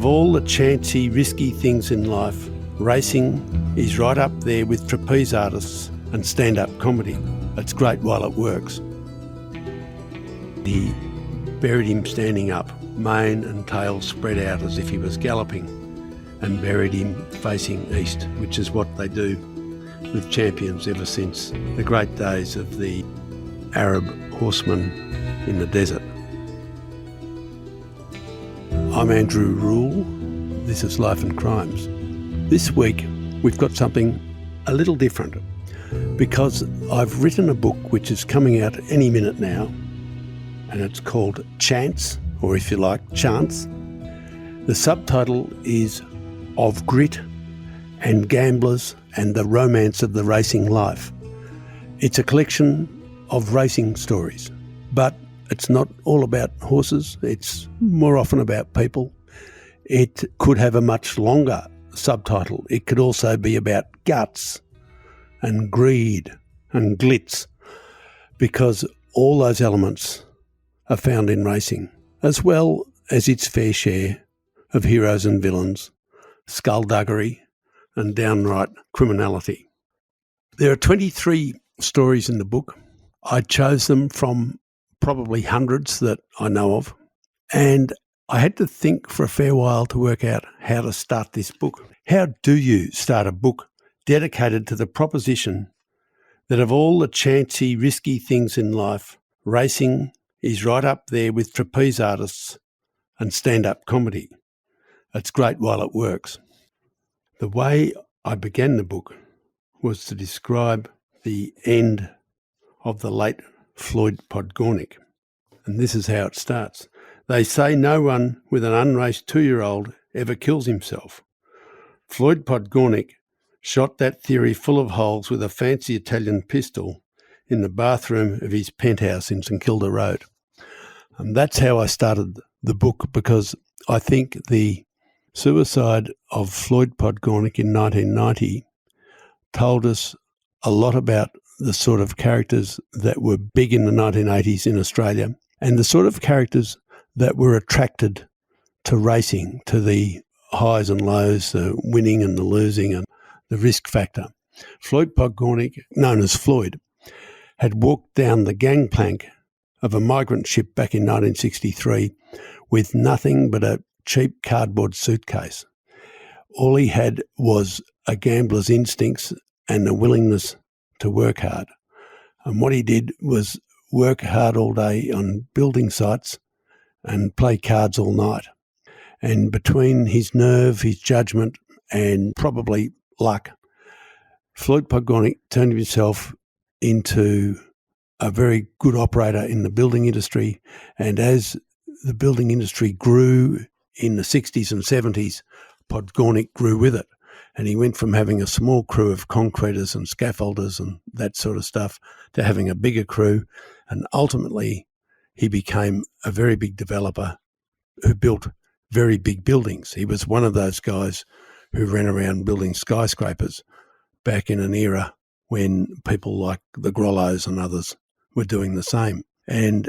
Of all the chancy, risky things in life, racing is right up there with trapeze artists and stand-up comedy. It's great while it works. He buried him standing up, mane and tail spread out as if he was galloping, and buried him facing east, which is what they do with champions ever since the great days of the Arab horsemen in the desert. I'm Andrew Rule. This is Life and Crimes. This week we've got something a little different because I've written a book which is coming out any minute now, and it's called Chance, or if you like, Chance. The subtitle is Of Grit and Gamblers and the Romance of the Racing Life. It's a collection of racing stories, but it's not all about horses. It's more often about people. It could have a much longer subtitle. It could also be about guts and greed and glitz, because all those elements are found in racing, as well as its fair share of heroes and villains, skullduggery and downright criminality. There are 23 stories in the book. I chose them from probably hundreds that I know of, and I had to think for a fair while to work out how to start this book. How do you start a book dedicated to the proposition that of all the chancy, risky things in life, racing is right up there with trapeze artists and stand-up comedy? It's great while it works. The way I began the book was to describe the end of the late Floyd Podgornik. And this is how it starts. They say no one with an unraced 2-year-old ever kills himself. Floyd Podgornik shot that theory full of holes with a fancy Italian pistol in the bathroom of his penthouse in St Kilda Road. And that's how I started the book, because I think the suicide of Floyd Podgornik in 1990 told us a lot about the sort of characters that were big in the 1980s in Australia, and the sort of characters that were attracted to racing, to the highs and lows, the winning and the losing and the risk factor. Floyd Podgornik, known as Floyd, had walked down the gangplank of a migrant ship back in 1963 with nothing but a cheap cardboard suitcase. All he had was a gambler's instincts and a willingness to work hard. And what he did was work hard all day on building sites and play cards all night. And between his nerve, his judgment, and probably luck, Floyd Podgornik turned himself into a very good operator in the building industry. And as the building industry grew in the 60s and 70s, Podgornik grew with it. And he went from having a small crew of concreters and scaffolders and that sort of stuff to having a bigger crew. And ultimately, he became a very big developer who built very big buildings. He was one of those guys who ran around building skyscrapers back in an era when people like the Grollos and others were doing the same. And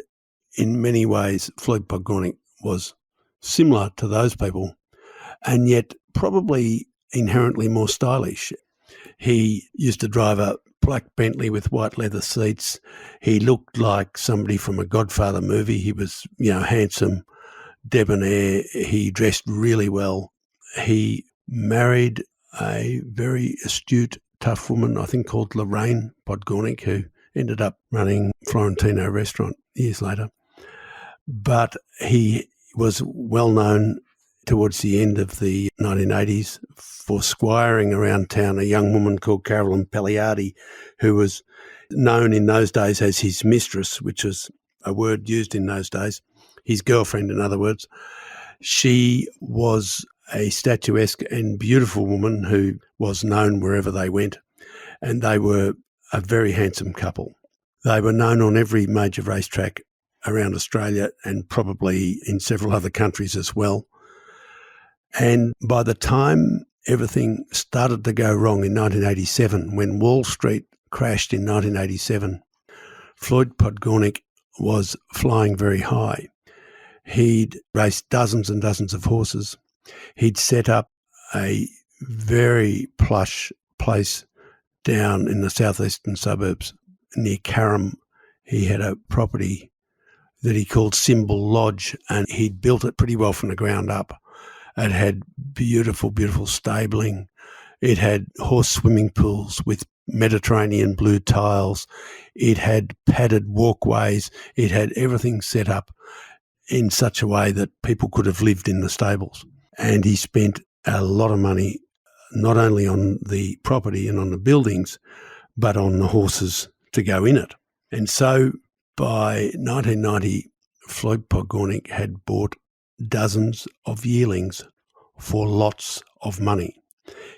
in many ways, Floyd Podgornik was similar to those people, and yet probably inherently more stylish. He used to drive a black Bentley with white leather seats. He looked like somebody from a Godfather movie. He was, handsome, debonair. He dressed really well. He married a very astute, tough woman, I think called Lorraine Podgornik, who ended up running Florentino restaurant years later. But he was well known towards the end of the 1980s for squiring around town a young woman called Carolyn Pagliardi, who was known in those days as his mistress, which was a word used in those days, his girlfriend, in other words. She was a statuesque and beautiful woman who was known wherever they went, and they were a very handsome couple. They were known on every major racetrack around Australia and probably in several other countries as well. And by the time everything started to go wrong in 1987, when Wall Street crashed in 1987, Floyd Podgornik was flying very high. He'd raced dozens and dozens of horses. He'd set up a very plush place down in the southeastern suburbs near Carrum. He had a property that he called Symbol Lodge, and he'd built it pretty well from the ground up. It had beautiful, beautiful stabling. It had horse swimming pools with Mediterranean blue tiles. It had padded walkways. It had everything set up in such a way that people could have lived in the stables. And he spent a lot of money, not only on the property and on the buildings, but on the horses to go in it. And so by 1990, Floyd Podgornik had bought dozens of yearlings for lots of money.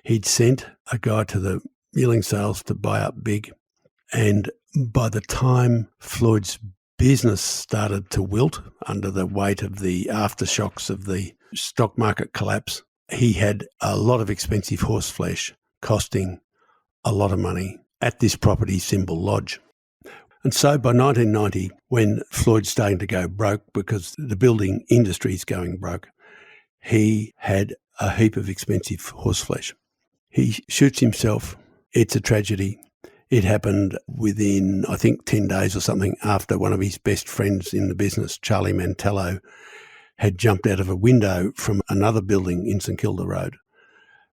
He'd sent a guy to the yearling sales to buy up big, and by the time Floyd's business started to wilt under the weight of the aftershocks of the stock market collapse, he had a lot of expensive horse flesh costing a lot of money at this property, Symbol Lodge. And so by 1990, when Floyd's starting to go broke because the building industry is going broke, he had a heap of expensive horse flesh. He shoots himself. It's a tragedy. It happened within, I think, 10 days or something after one of his best friends in the business, Charlie Mantello, had jumped out of a window from another building in St Kilda Road.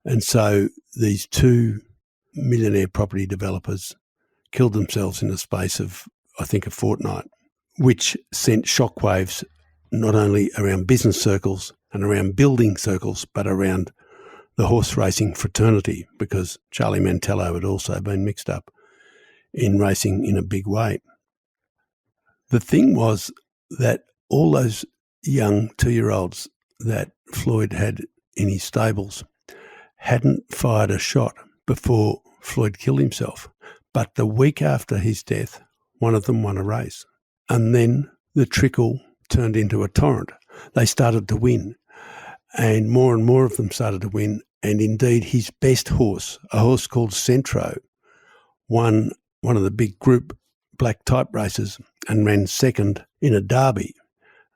And so these two millionaire property developers killed themselves in the space of, I think, a fortnight, which sent shockwaves not only around business circles and around building circles, but around the horse racing fraternity, because Charlie Mantello had also been mixed up in racing in a big way. The thing was that all those young 2-year-olds that Floyd had in his stables hadn't fired a shot before Floyd killed himself. But the week after his death, one of them won a race. And then the trickle turned into a torrent. They started to win. And more of them started to win. And indeed, his best horse, a horse called Centro, won one of the big group black type races and ran second in a derby.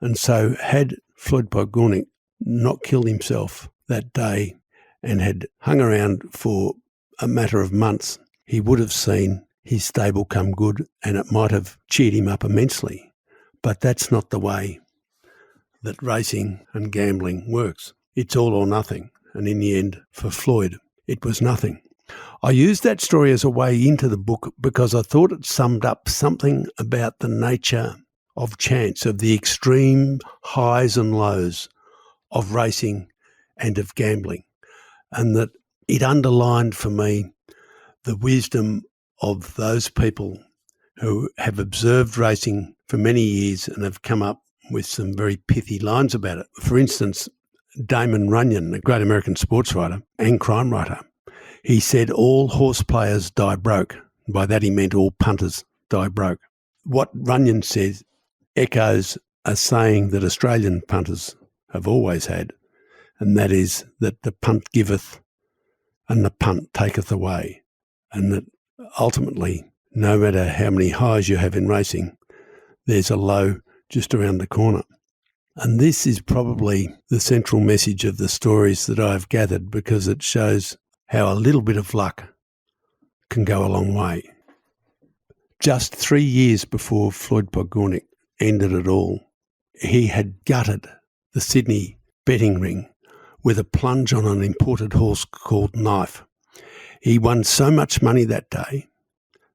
And so had Floyd Podgornik not killed himself that day and had hung around for a matter of months, he would have seen his stable come good, and it might have cheered him up immensely. But that's not the way that racing and gambling works. It's all or nothing. And in the end, for Floyd, it was nothing. I used that story as a way into the book because I thought it summed up something about the nature of chance, of the extreme highs and lows of racing and of gambling, and that it underlined for me the wisdom of those people who have observed racing for many years and have come up with some very pithy lines about it. For instance, Damon Runyon, a great American sports writer and crime writer, he said all horse players die broke. By that he meant all punters die broke. What Runyon says echoes a saying that Australian punters have always had, and that is that the punt giveth and the punt taketh away, and that ultimately, no matter how many highs you have in racing, there's a low just around the corner. And this is probably the central message of the stories that I've gathered, because it shows how a little bit of luck can go a long way. Just 3 years before Floyd Podgornik ended it all, he had gutted the Sydney betting ring with a plunge on an imported horse called Knife. He won so much money that day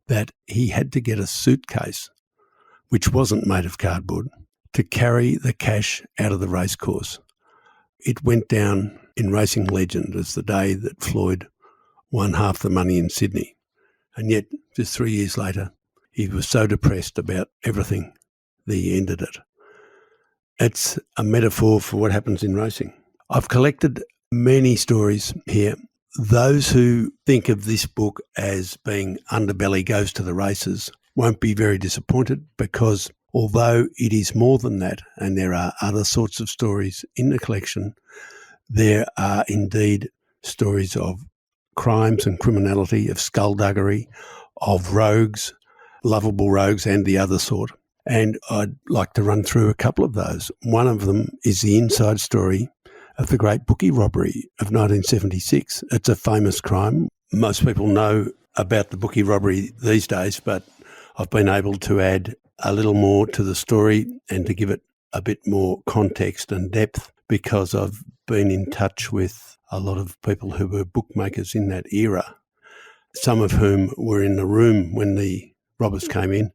that he had to get a suitcase, which wasn't made of cardboard, to carry the cash out of the racecourse. It went down in racing legend as the day that Floyd won half the money in Sydney. And yet, just 3 years later, he was so depressed about everything that he ended it. It's a metaphor for what happens in racing. I've collected many stories here. Those who think of this book as being Underbelly Goes to the Races won't be very disappointed, because although it is more than that, and there are other sorts of stories in the collection, there are indeed stories of crimes and criminality, of skullduggery, of rogues, lovable rogues and the other sort. And I'd like to run through a couple of those. One of them is the inside story of the great bookie robbery of 1976. It's a famous crime. Most people know about the bookie robbery these days, but I've been able to add a little more to the story and to give it a bit more context and depth because I've been in touch with a lot of people who were bookmakers in that era, some of whom were in the room when the robbers came in,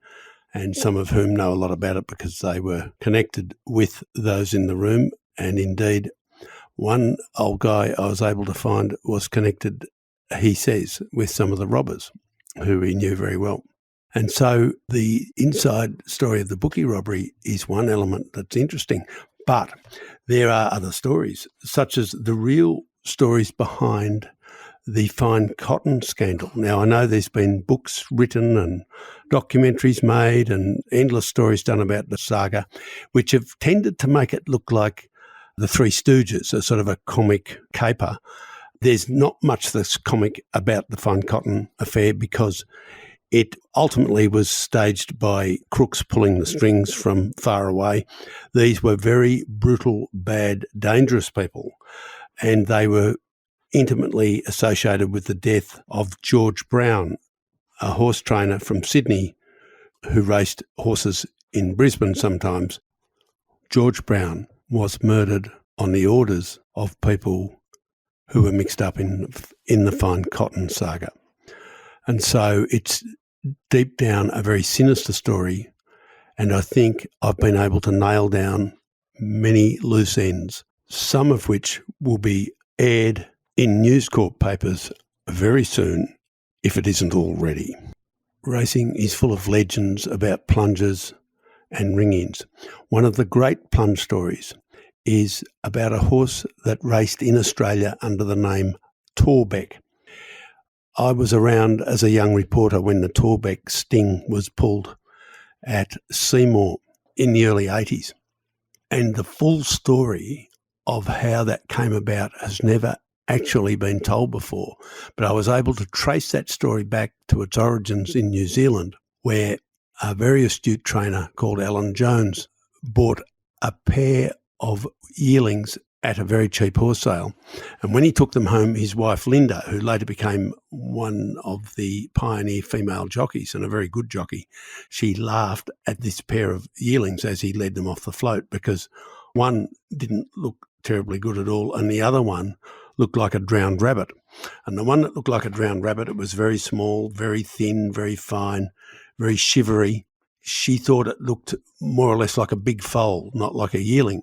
and some of whom know a lot about it because they were connected with those in the room. And indeed, one old guy I was able to find was connected, he says, with some of the robbers who he knew very well. And so the inside story of the bookie robbery is one element that's interesting. But there are other stories, such as the real stories behind the fine cotton scandal. Now, I know there's been books written and documentaries made and endless stories done about the saga, which have tended to make it look like the Three Stooges, a sort of a comic caper. There's not much that's comic about the fine cotton affair because it ultimately was staged by crooks pulling the strings from far away. These were very brutal, bad, dangerous people, and they were intimately associated with the death of George Brown, a horse trainer from Sydney who raced horses in Brisbane sometimes. George Brown was murdered on the orders of people who were mixed up in the fine cotton saga. And so it's deep down a very sinister story, and I think I've been able to nail down many loose ends, some of which will be aired in News Corp papers very soon, if it isn't already. Racing is full of legends about plunges and ring-ins. One of the great plunge stories is about a horse that raced in Australia under the name Torbeck. I was around as a young reporter when the Torbeck sting was pulled at Seymour in the early 80s. And the full story of how that came about has never actually been told before. But I was able to trace that story back to its origins in New Zealand, where a very astute trainer called Alan Jones bought a pair of yearlings at a very cheap horse sale. And when he took them home, his wife Linda, who later became one of the pioneer female jockeys and a very good jockey, she laughed at this pair of yearlings as he led them off the float because one didn't look terribly good at all and the other one looked like a drowned rabbit. And the one that looked like a drowned rabbit, it was very small, very thin, very fine, very shivery. She thought it looked more or less like a big foal, not like a yearling.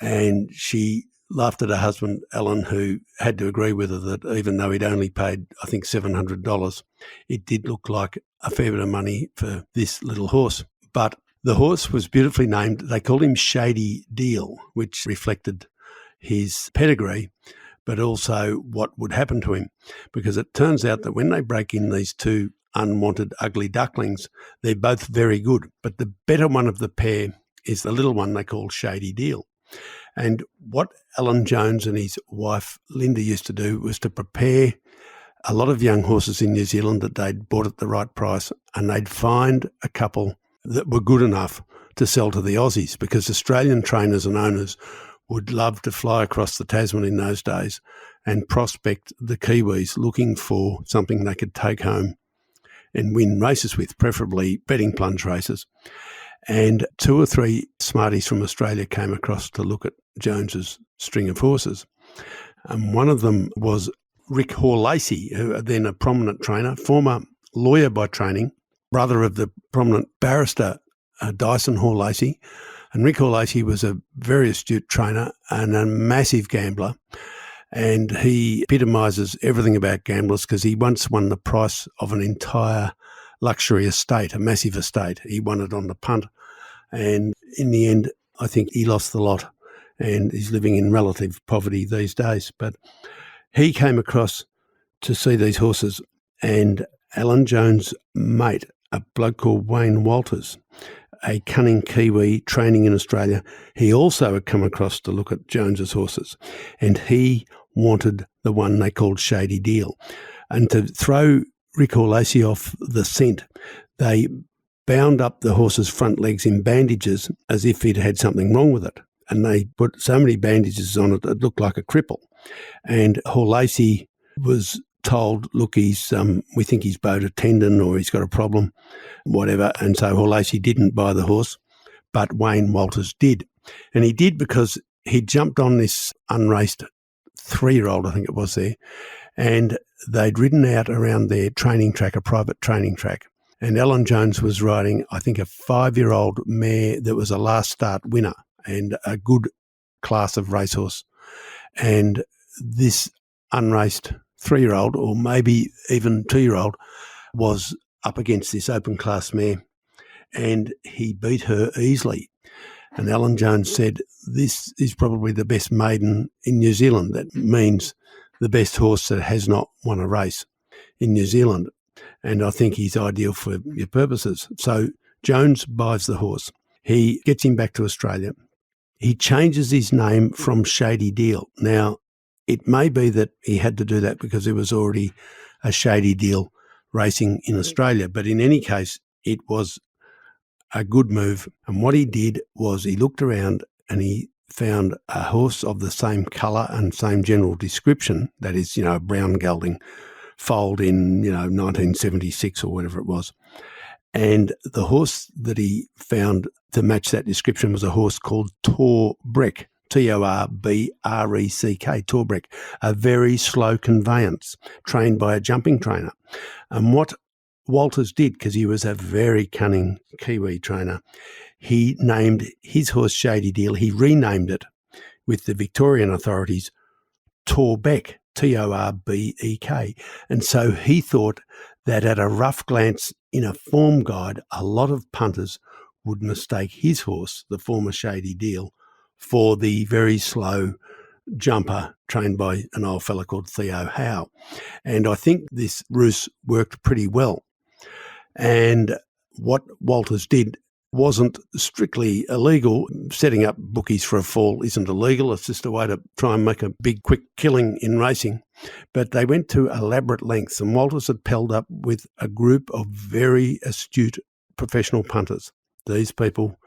And she laughed at her husband, Alan, who had to agree with her that even though he'd only paid, I think, $700, it did look like a fair bit of money for this little horse. But the horse was beautifully named. They called him Shady Deal, which reflected his pedigree, but also what would happen to him. Because it turns out that when they break in these two unwanted ugly ducklings, they're both very good. But the better one of the pair is the little one they call Shady Deal. And what Alan Jones and his wife Linda used to do was to prepare a lot of young horses in New Zealand that they'd bought at the right price, and they'd find a couple that were good enough to sell to the Aussies, because Australian trainers and owners would love to fly across the Tasman in those days and prospect the Kiwis looking for something they could take home and win races with, preferably betting plunge races. And two or three smarties from Australia came across to look at Jones's string of horses. And one of them was Rick Hore-Lacey, who then a prominent trainer, former lawyer by training, brother of the prominent barrister Dyson Hore-Lacey. And Rick Hore-Lacey was a very astute trainer and a massive gambler. And he epitomises everything about gamblers because he once won the price of an entire luxury estate, a massive estate. He won it on the punt. And in the end, I think he lost the lot and he's living in relative poverty these days. But he came across to see these horses, and Alan Jones' mate, a bloke called Wayne Walters, a cunning Kiwi training in Australia, he also had come across to look at Jones's horses, and he wanted the one they called Shady Deal. And to throw Rick Hore-Lacey off the scent, they bound up the horse's front legs in bandages as if he'd had something wrong with it. and they put so many bandages on it that it looked like a cripple. And Lacey was told, look, we think he's bowed a tendon or he's got a problem, whatever. And so Lacey didn't buy the horse, but Wayne Walters did. And he did because he jumped on this unraced 3-year-old, I think it was there, and they'd ridden out around their training track, a private training track. And Alan Jones was riding, I think, a 5-year-old mare that was a last start winner and a good class of racehorse. And this unraced 3-year-old, or maybe even 2-year-old, was up against this open class mare, and he beat her easily. And Alan Jones said, this is probably the best maiden in New Zealand. That means the best horse that has not won a race in New Zealand. And I think he's ideal for your purposes. So Jones buys the horse. He gets him back to Australia. He changes his name from Shady Deal. Now, it may be that he had to do that because there was already a Shady Deal racing in Australia. But in any case, it was a good move. And what he did was he looked around and he found a horse of the same colour and same general description, that is, a brown gelding foaled in, 1976 or whatever it was. And the horse that he found to match that description was a horse called Torbeck, Torbeck, Torbeck, a very slow conveyance trained by a jumping trainer. And what Walters did, because he was a very cunning Kiwi trainer, he named his horse Shady Deal. He renamed it with the Victorian authorities Torbeck, Torbeck. And so he thought that at a rough glance in a form guide, a lot of punters would mistake his horse, the former Shady Deal, for the very slow jumper trained by an old fella called Theo Howe. And I think this ruse worked pretty well. And what Walters did wasn't strictly illegal. Setting up bookies for a fall isn't illegal. It's just a way to try and make a big, quick killing in racing. But they went to elaborate lengths, and Walters had pelled up with a group of very astute professional punters. These people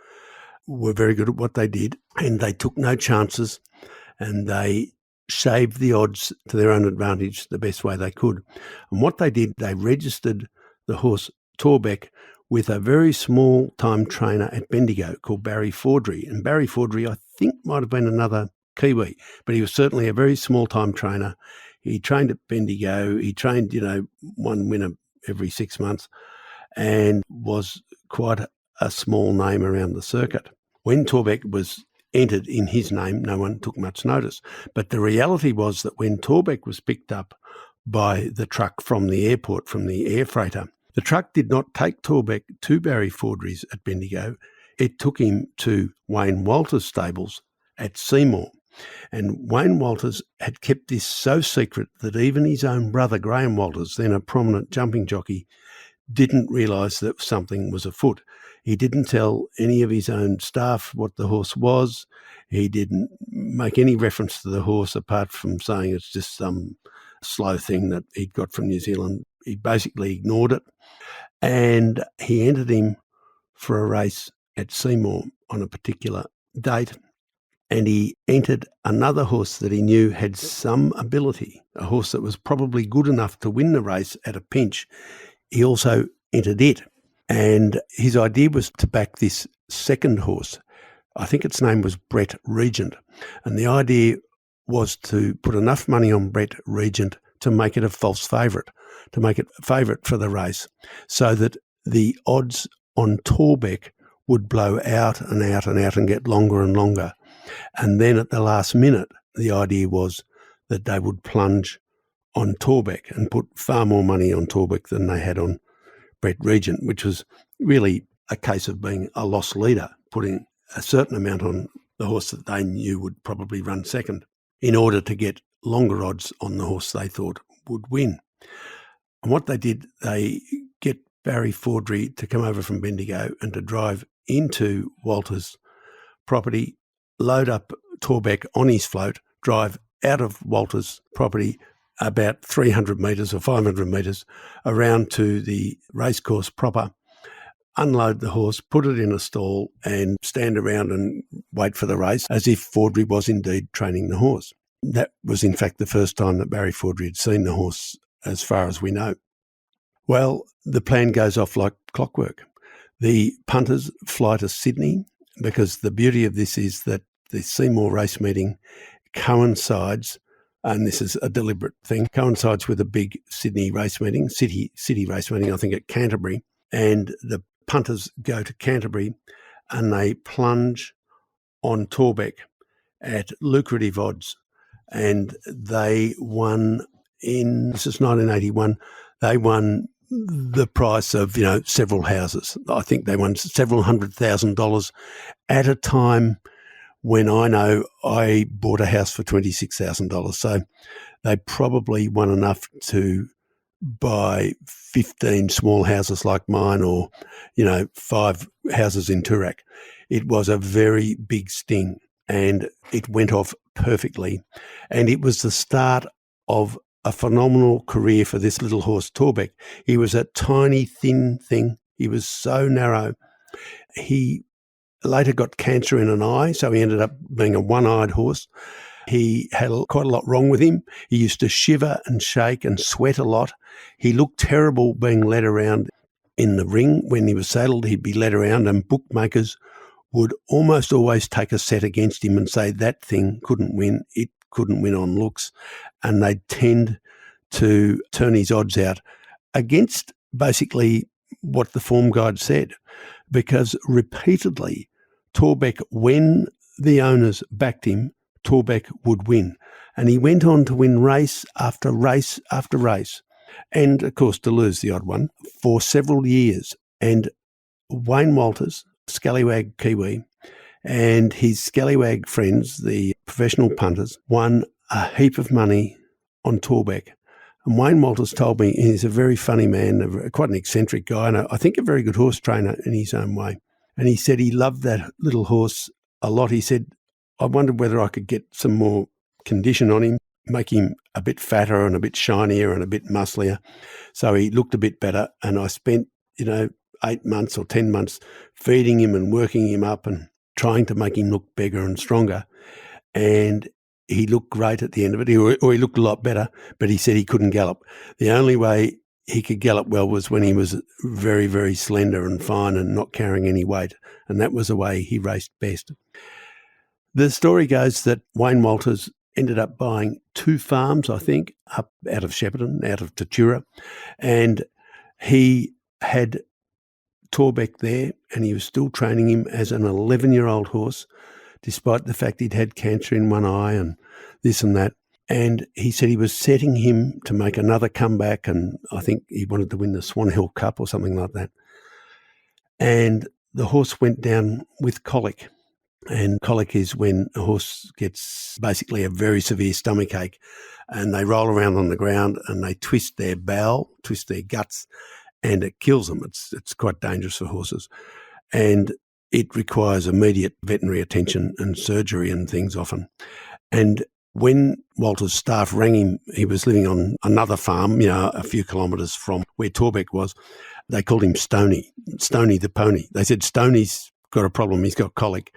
were very good at what they did, and they took no chances, and they shaved the odds to their own advantage the best way they could. And what they did, they registered the horse Torbeck with a very small-time trainer at Bendigo called Barry Fordry. And Barry Fordry, I think, might have been another Kiwi, but he was certainly a very small-time trainer. He trained at Bendigo. He trained, one winner every 6 months, and was quite a small name around the circuit. When Torbeck was entered in his name, no one took much notice. But the reality was that when Torbeck was picked up by the truck from the airport, from the air freighter, the truck did not take Torbeck to Barry Fordry's at Bendigo. It took him to Wayne Walters' stables at Seymour. And Wayne Walters had kept this so secret that even his own brother, Graham Walters, then a prominent jumping jockey, didn't realise that something was afoot. He didn't tell any of his own staff what the horse was. He didn't make any reference to the horse apart from saying it's just some slow thing that he'd got from New Zealand. He basically ignored it. And he entered him for a race at Seymour on a particular date. And he entered another horse that he knew had some ability, a horse that was probably good enough to win the race at a pinch. He also entered it. And his idea was to back this second horse. I think its name was Brett Regent. And the idea was to put enough money on Brett Regent to make it a false favourite, to make it a favourite for the race, so that the odds on Torbeck would blow out and out and out and get longer and longer. And then at the last minute, the idea was that they would plunge on Torbeck and put far more money on Torbeck than they had on Brett Regent, which was really a case of being a loss leader, putting a certain amount on the horse that they knew would probably run second in order to get longer odds on the horse they thought would win. And what they did, they get Barry Fordry to come over from Bendigo and to drive into Walters' property, load up Torbeck on his float, drive out of Walters' property about 300 metres or 500 metres around to the racecourse proper, unload the horse, put it in a stall and stand around and wait for the race as if Fordry was indeed training the horse. That was in fact the first time that Barry Fordry had seen the horse as far as we know. Well, the plan goes off like clockwork. The punters fly to Sydney because the beauty of this is that the Seymour race meeting coincides, and this is a deliberate thing, coincides with a big Sydney race meeting, city race meeting, I think at Canterbury, and the punters go to Canterbury and they plunge on Torbeck at lucrative odds, and they won this is 1981, they won the price of, several houses. I think they won several $100,000 at a time when I know I bought a house for $26,000. So they probably won enough to buy 15 small houses like mine or, 5 houses in Toorak. It was a very big sting and it went off perfectly. And it was the start of a phenomenal career for this little horse, Torbeck. He was a tiny, thin thing. He was so narrow. He later got cancer in an eye, so he ended up being a one-eyed horse. He had quite a lot wrong with him. He used to shiver and shake and sweat a lot. He looked terrible being led around in the ring. When he was saddled, he'd be led around, and bookmakers would almost always take a set against him and say that thing couldn't win. It couldn't win on looks. And they'd tend to turn his odds out against basically what the form guide said, because repeatedly Torbeck, when the owners backed him, Torbeck would win. And he went on to win race after race after race. And, of course, to lose the odd one for several years. And Wayne Walters, scallywag Kiwi, and his scallywag friends, the professional punters, won a heap of money on Torbeck. And Wayne Walters told me, he's a very funny man, quite an eccentric guy, and I think a very good horse trainer in his own way. And he said he loved that little horse a lot. He said, I wondered whether I could get some more condition on him, make him a bit fatter and a bit shinier and a bit musclier, so he looked a bit better. And I spent, 8 months or 10 months feeding him and working him up and trying to make him look bigger and stronger. And he looked great at the end of it, or he looked a lot better, but he said he couldn't gallop. The only way he could gallop well was when he was very, very slender and fine and not carrying any weight, and that was the way he raced best. The story goes that Wayne Walters ended up buying 2 farms, I think, up out of Shepparton, out of Tatura, and he had Torbeck there, and he was still training him as an 11-year-old horse, despite the fact he'd had cancer in one eye and this and that. And he said he was setting him to make another comeback, and I think he wanted to win the Swan Hill Cup or something like that. And the horse went down with colic. And colic is when a horse gets basically a very severe stomach ache, and they roll around on the ground and they twist their bowel, twist their guts, and it kills them. It's quite dangerous for horses. And it requires immediate veterinary attention and surgery and things often. And when Walter's staff rang him, he was living on another farm, a few kilometres from where Torbeck was. They called him Stoney the pony. They said, Stoney's got a problem, he's got colic.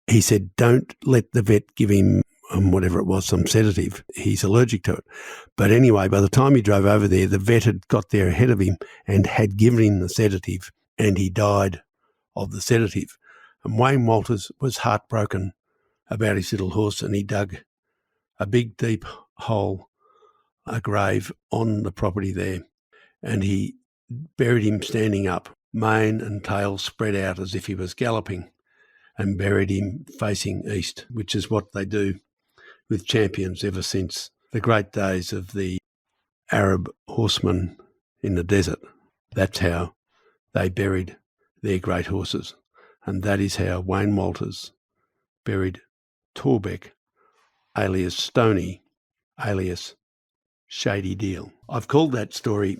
He said, don't let the vet give him whatever it was, some sedative. He's allergic to it. But anyway, by the time he drove over there, the vet had got there ahead of him and had given him the sedative, and he died of the sedative. And Wayne Walters was heartbroken about his little horse, and he dug a big, deep hole, a grave on the property there, and he buried him standing up, mane and tail spread out as if he was galloping, and buried him facing east, which is what they do with champions ever since the great days of the Arab horsemen in the desert. That's how they buried their great horses. And that is how Wayne Walters buried Torbeck, alias Stoney, alias Shady Deal. I've called that story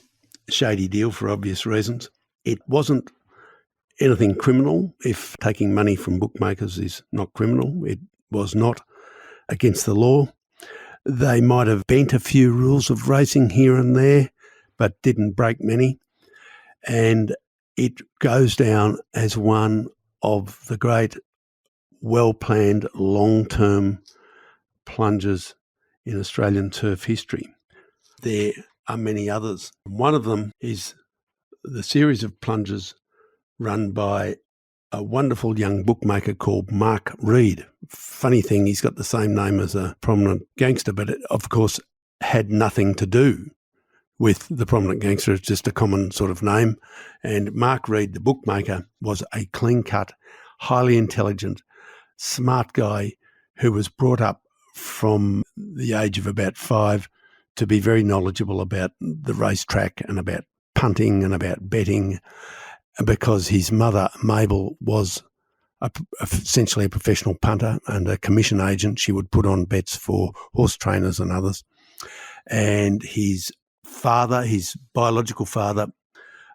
Shady Deal for obvious reasons. It wasn't anything criminal. If taking money from bookmakers is not criminal, it was not against the law. They might have bent a few rules of racing here and there, but didn't break many. And it goes down as one of the great, well-planned, long-term plunges in Australian turf history. There are many others. One of them is the series of plunges run by a wonderful young bookmaker called Mark Reed. Funny thing, he's got the same name as a prominent gangster, but it, of course, had nothing to do with the prominent gangster. It's just a common sort of name. And Mark Reed, the bookmaker, was a clean-cut, highly intelligent, smart guy who was brought up from the age of about 5 to be very knowledgeable about the racetrack and about punting and about betting, because his mother, Mabel, was essentially a professional punter and a commission agent. She would put on bets for horse trainers and others. And his father, his biological father,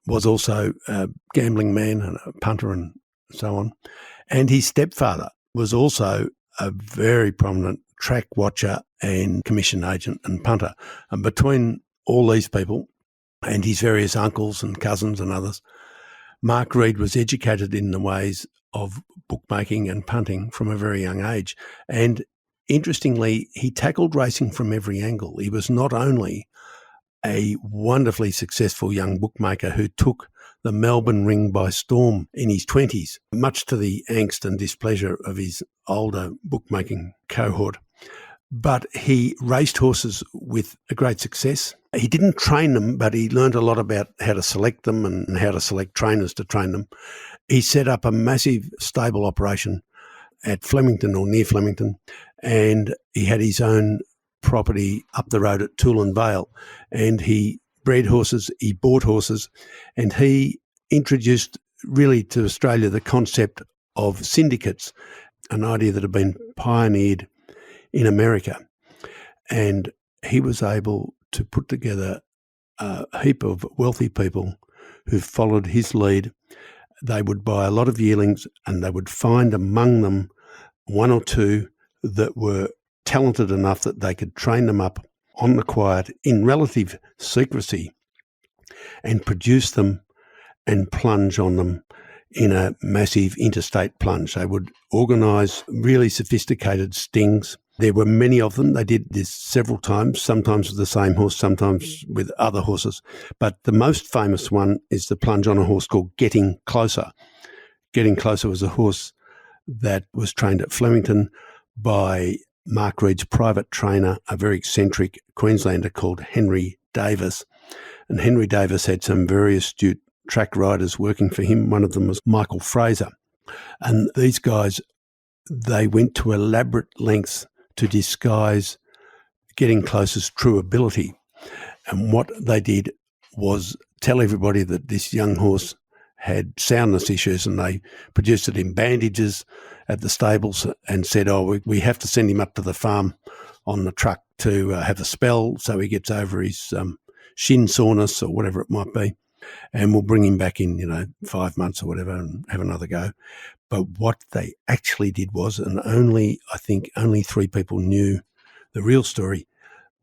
was also a gambling man and a punter and so on. And his stepfather was also a very prominent track watcher and commission agent and punter. And between all these people and his various uncles and cousins and others, Mark Reed was educated in the ways of bookmaking and punting from a very young age. And interestingly, he tackled racing from every angle. He was not only a wonderfully successful young bookmaker who took the Melbourne ring by storm in his 20s, much to the angst and displeasure of his older bookmaking cohort, but he raced horses with a great success. He didn't train them, but he learned a lot about how to select them and how to select trainers to train them. He set up a massive stable operation at Flemington or near Flemington, and he had his own property up the road at Toolern Vale, and he bred horses, he bought horses, and he introduced really to Australia the concept of syndicates, an idea that had been pioneered in America. And he was able to put together a heap of wealthy people who followed his lead. They would buy a lot of yearlings, and they would find among them one or two that were talented enough that they could train them up on the quiet in relative secrecy and produce them and plunge on them in a massive interstate plunge. They would organise really sophisticated stings. There were many of them. They did this several times, sometimes with the same horse, sometimes with other horses. But the most famous one is the plunge on a horse called Getting Closer. Getting Closer was a horse that was trained at Flemington by Mark Reed's private trainer, a very eccentric Queenslander called Henry Davis. And Henry Davis had some very astute track riders working for him. One of them was Michael Fraser. And these guys, they went to elaborate lengths to disguise Getting Closer's true ability. And what they did was tell everybody that this young horse had soundness issues, and they produced it in bandages at the stables and said, we have to send him up to the farm on the truck to have a spell so he gets over his shin soreness or whatever it might be, and we'll bring him back in, 5 months or whatever and have another go. But what they actually did was, and I think only 3 people knew the real story,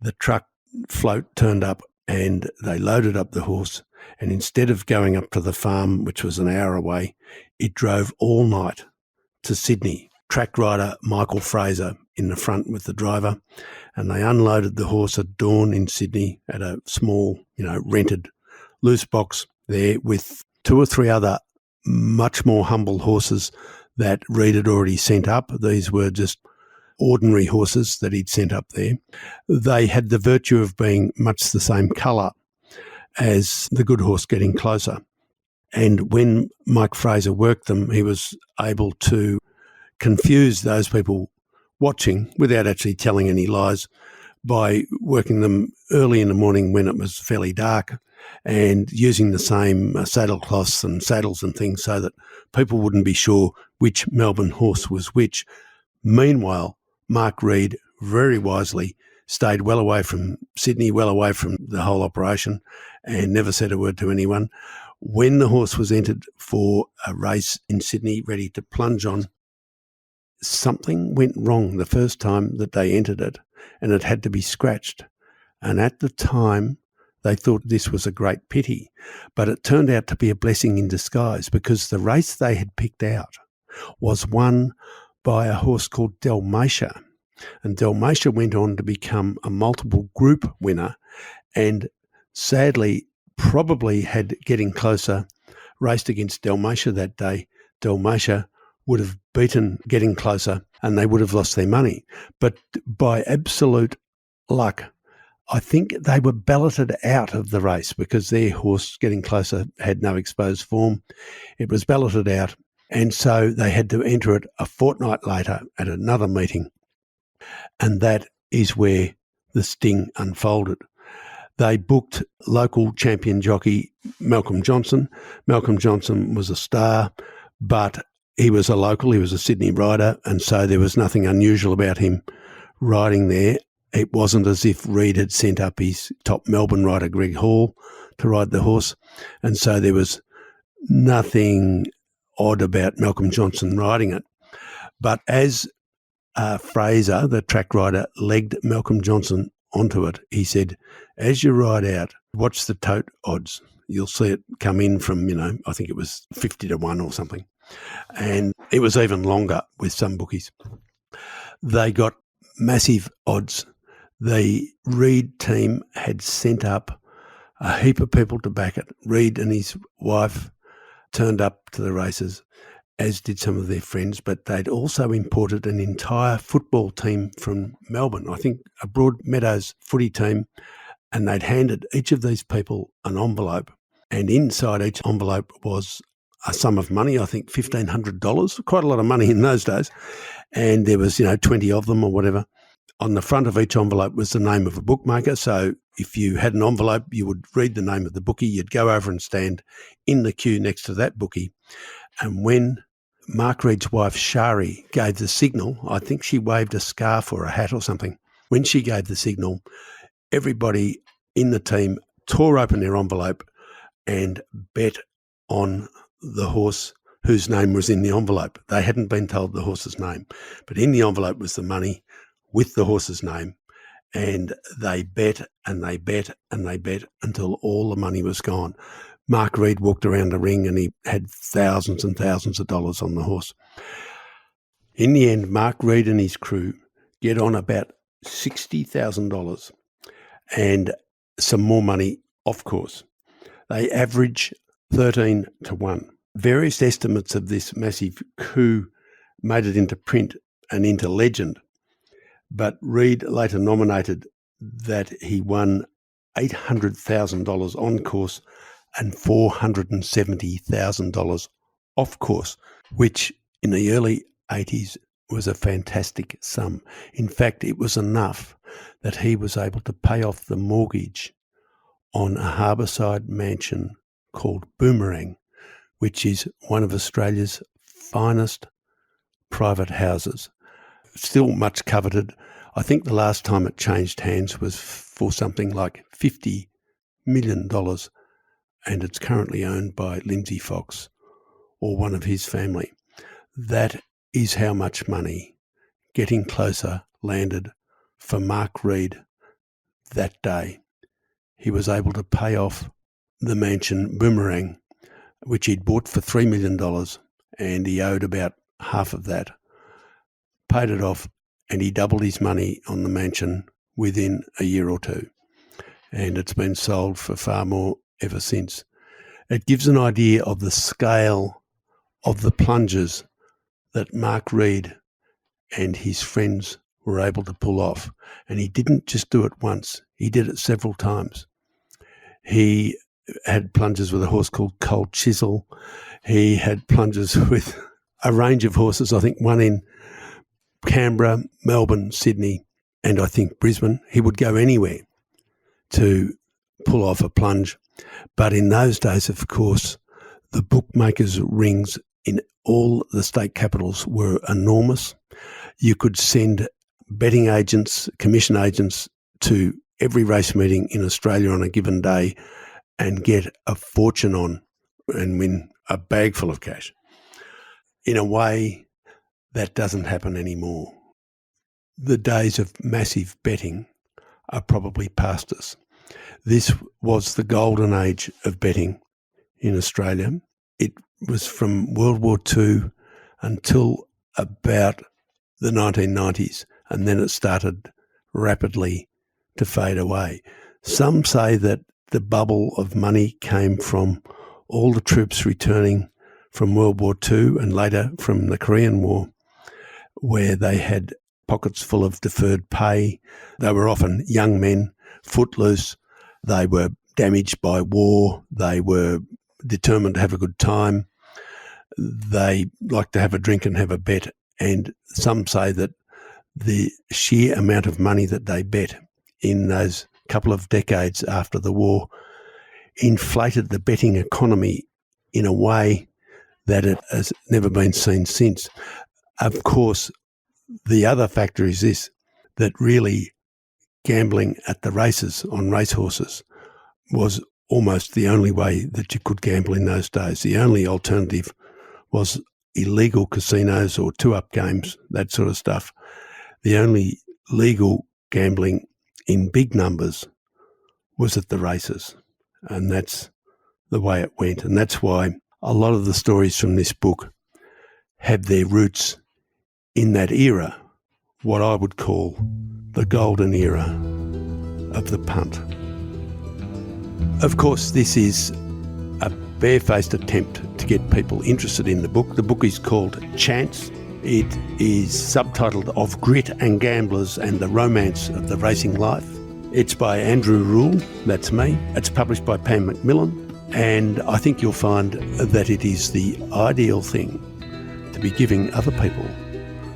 the truck float turned up and they loaded up the horse, and instead of going up to the farm, which was an hour away, it drove all night to Sydney. Track rider Michael Fraser in the front with the driver, and they unloaded the horse at dawn in Sydney at a small, rented loose box there with 2 or 3 other much more humble horses that Reed had already sent up. These were just ordinary horses that he'd sent up there. They had the virtue of being much the same colour as the good horse Getting Closer. And when Mike Fraser worked them, he was able to confuse those people watching without actually telling any lies by working them early in the morning when it was fairly dark and using the same saddlecloths and saddles and things so that people wouldn't be sure which Melbourne horse was which. Meanwhile, Mark Reed very wisely stayed well away from Sydney, well away from the whole operation, and never said a word to anyone. When the horse was entered for a race in Sydney, ready to plunge on, something went wrong the first time that they entered it, and it had to be scratched. And at the time, they thought this was a great pity. But it turned out to be a blessing in disguise, because the race they had picked out was won by a horse called Dalmatia. And Dalmatia went on to become a multiple group winner, and sadly probably had Getting Closer raced against Dalmatia that day. Dalmatia would have beaten Getting Closer and they would have lost their money. But by absolute luck, I think they were balloted out of the race because their horse, Getting Closer, had no exposed form. It was balloted out, and so they had to enter it a fortnight later at another meeting. And that is where the sting unfolded. They booked local champion jockey Malcolm Johnson. Malcolm Johnson was a star, but he was a local, he was a Sydney rider, and so there was nothing unusual about him riding there. It wasn't as if Reid had sent up his top Melbourne rider, Greg Hall, to ride the horse, and so there was nothing odd about Malcolm Johnson riding it. But as Fraser, the track rider, legged Malcolm Johnson onto it, he said, as you ride out, watch the tote odds. You'll see it come in from, I think it was 50 to 1 or something. And it was even longer with some bookies. They got massive odds. The Reid team had sent up a heap of people to back it. Reid and his wife turned up to the races, as did some of their friends, but they'd also imported an entire football team from Melbourne, I think a Broadmeadows footy team, and they'd handed each of these people an envelope, and inside each envelope was a sum of money, I think $1,500, quite a lot of money in those days, and there was, 20 of them or whatever. On the front of each envelope was the name of a bookmaker, so if you had an envelope, you would read the name of the bookie, you'd go over and stand in the queue next to that bookie, and when Mark Reid's wife, Shari, gave the signal, I think she waved a scarf or a hat or something. When she gave the signal, everybody in the team tore open their envelope and bet on the horse whose name was in the envelope. They hadn't been told the horse's name, but in the envelope was the money with the horse's name, and they bet and they bet and they bet until all the money was gone. Mark Reid walked around the ring and he had thousands and thousands of dollars on the horse. In the end, Mark Reid and his crew get on about $60,000 and some more money off course. They average 13 to 1. Various estimates of this massive coup made it into print and into legend, but Reid later nominated that he won $800,000 on course and $470,000 off course, which in the early 80s was a fantastic sum. In fact, it was enough that he was able to pay off the mortgage on a harbourside mansion called Boomerang, which is one of Australia's finest private houses. Still much coveted. I think the last time it changed hands was for something like $50 million, and it's currently owned by Lindsay Fox or one of his family. That is how much money Getting Closer landed for Mark Reid that day. He was able to pay off the mansion Boomerang, which he'd bought for $3 million, and he owed about half of that. Paid it off, and he doubled his money on the mansion within a year or two. And it's been sold for far more ever since. It gives an idea of the scale of the plunges that Mark Reid and his friends were able to pull off. And he didn't just do it once, he did it several times. He had plunges with a horse called Cold Chisel. He had plunges with a range of horses, I think one in Canberra, Melbourne, Sydney, and I think Brisbane. He would go anywhere to pull off a plunge. But in those days, of course, the bookmakers' rings in all the state capitals were enormous. You could send betting agents, commission agents to every race meeting in Australia on a given day and get a fortune on and win a bag full of cash. In a way, that doesn't happen anymore. The days of massive betting are probably past us. This was the golden age of betting in Australia. It was from World War II until about the 1990s, and then it started rapidly to fade away. Some say that the bubble of money came from all the troops returning from World War II and later from the Korean War, where they had pockets full of deferred pay. They were often young men, footloose. They were damaged by war. They were determined to have a good time. They liked to have a drink and have a bet. And some say that the sheer amount of money that they bet in those couple of decades after the war inflated the betting economy in a way that it has never been seen since. Of course, the other factor is this, that really gambling at the races on racehorses was almost the only way that you could gamble in those days. The only alternative was illegal casinos or two-up games, that sort of stuff. The only legal gambling in big numbers was at the races, and that's the way it went. And that's why a lot of the stories from this book have their roots in that era, what I would call the golden era of the punt. Of course, this is a barefaced attempt to get people interested in the book. The book is called Chance. It is subtitled Of Grit and Gamblers and the Romance of the Racing Life. It's by Andrew Rule, that's me. It's published by Pam Macmillan, and I think you'll find that it is the ideal thing to be giving other people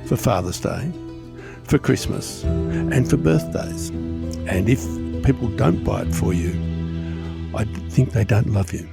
for Father's Day, for Christmas, and for birthdays. And if people don't buy it for you, I think they don't love you.